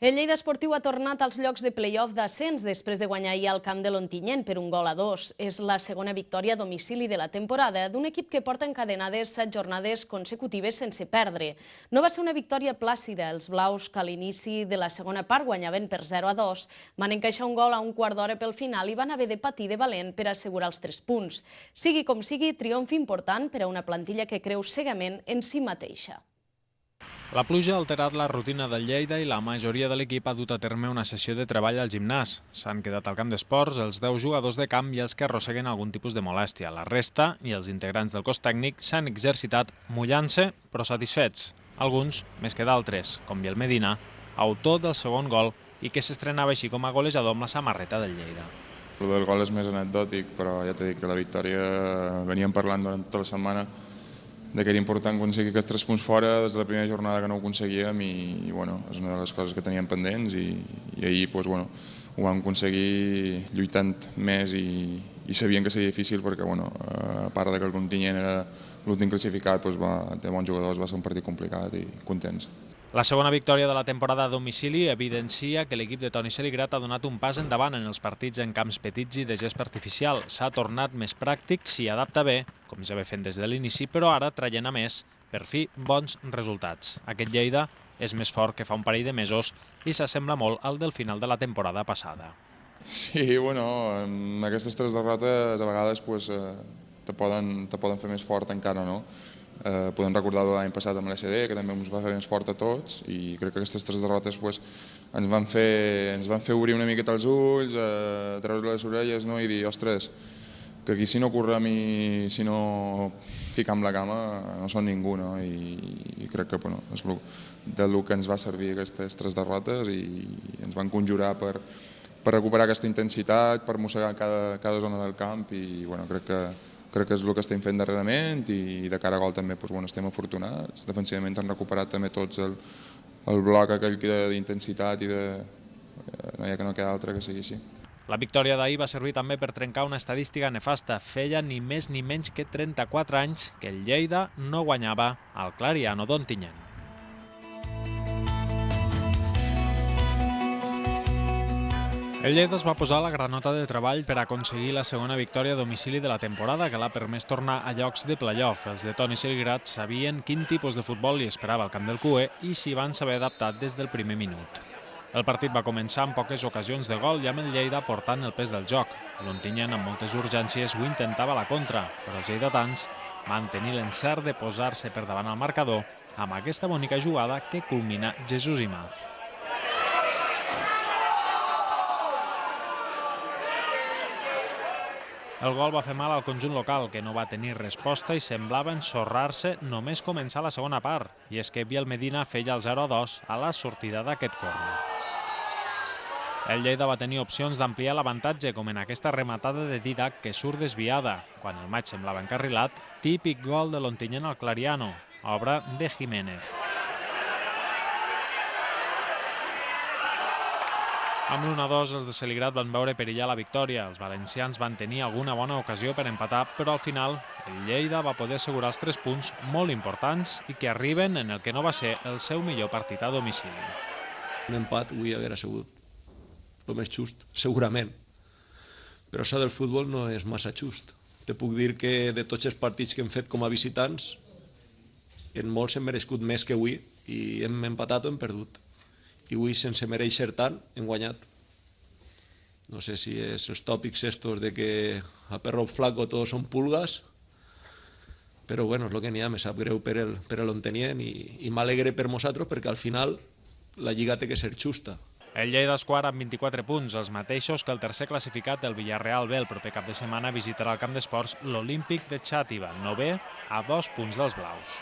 El Lleida Esportiu ha tornat als llocs de play-off d'ascens després de guanyar ahir al camp de l'Ontinyent per 1-2. És la segona victòria a domicili de la temporada d'un equip que porta encadenades 7 jornades consecutives sense perdre. No va ser una victòria plàcida. Els blaus, que a l'inici de la segona part guanyaven per 0-2, van encaixar un gol a un quart d'hora pel final i van haver de patir de valent per assegurar els 3 punts. Sigui com sigui, triomf important per a una plantilla que creu cegament en si mateixa. La pluja ha alterat la rutina del Lleida i la majoria de l'equip ha dut a terme una sessió de treball al gimnàs. S'han quedat al camp d'esports els 10 jugadors de camp i els que arrosseguen algun tipus de molèstia. La resta i els integrants del cos tècnic s'han exercitat mullant-se però satisfets. Alguns més que d'altres, com Biel Medina, autor del segon gol i que s'estrenava així com a golejador amb la samarreta del Lleida. El del gol és més anecdòtic, però ja t'he dit que la victòria veníem parlant durant tota la setmana que era important aconseguir aquests 3 punts fora des de la primera jornada que no ho aconseguíem i és una de les coses que teníem pendents i ahir ho vam aconseguir lluitant més i sabien que seria difícil perquè a part que el Ontinyent era l'últim classificat, té bons jugadors, va ser un partit complicat i contents. La segona victòria de la temporada a domicili evidencia que l'equip de Toni Seligrat ha donat un pas endavant en els partits en camps petits i de gespa artificial. S'ha tornat més pràctic, s'hi adapta bé, com ja ve fent des de l'inici, però ara traient a més, per fi, bons resultats. Aquest Lleida és més fort que fa un parell de mesos i s'assembla molt al del final de la temporada passada. Sí, amb aquestes 3 derrotes a vegades te poden fer més fort encara, no? Podem recordar l'any passat amb l'SD, que també ens va fer més fort a tots i crec que aquestes 3 derrotes ens van fer obrir una miqueta els ulls, treure les orelles i dir, ostres, que aquí si no correm i si no ficam la cama no són ningú, i crec que és del que ens va servir aquestes 3 derrotes i ens van conjurar per recuperar aquesta intensitat, per mossegar cada zona del camp i crec que és el que estem fent darrerament i de cara a gol també estem afortunats. Defensivament han recuperat també tots el bloc aquell d'intensitat i no queda altre que sigui així. La victòria d'ahir va servir també per trencar una estadística nefasta. Feia ni més ni menys que 34 anys que el Lleida no guanyava al Clariano d'Ontinyent. El Lleida es va posar la granota de treball per aconseguir la segona victòria a domicili de la temporada que l'ha permès tornar a llocs de play-off. Els de Toni Seligrat sabien quin tipus de futbol li esperava al camp del CUE i s'hi van saber adaptat des del primer minut. El partit va començar amb poques ocasions de gol i amb el Lleida portant el pes del joc. L'Ontinyent amb moltes urgències ho intentava a la contra, però els lleidatans van tenir l'encert de posar-se per davant al marcador amb aquesta bonica jugada que culmina Jesús Imaz. El gol va fer mal al conjunt local, que no va tenir resposta i semblava ensorrar-se només començar la segona part. I és que Biel Medina feia el 0-2 a la sortida d'aquest córner. El Lleida va tenir opcions d'ampliar l'avantatge, com en aquesta rematada de Didac que surt desviada. Quan el maig semblava encarrilat, típic gol de l'Ontinyent al Clariano, obra de Jiménez. Amb l'1-2 els de Seligrat van veure perillar la victòria. Els valencians van tenir alguna bona ocasió per empatar, però al final el Lleida va poder assegurar els 3 punts molt importants i que arriben en el que no va ser el seu millor partit a domicili. Un empat avui hauria sigut el més just, segurament, però això del futbol no és massa just. Te puc dir que de tots els partits que hem fet com a visitants, en molts hem merescut més que avui i hem empatat o hem perdut. I avui, sense mereixer tant, hem guanyat. No sé si és els tòpics estos de que a perro flaco todos son pulgas, però bueno, és el que n'hi ha, me sap greu per l'Ontinyent i m'alegre per nosaltres perquè al final la lliga té que ser justa. El Lleida és quart amb 24 punts, els mateixos que el tercer classificat del Villarreal B. El proper cap de setmana visitarà el camp d'esports l'Olímpic de Xàtiva, novè a 2 punts dels blaus.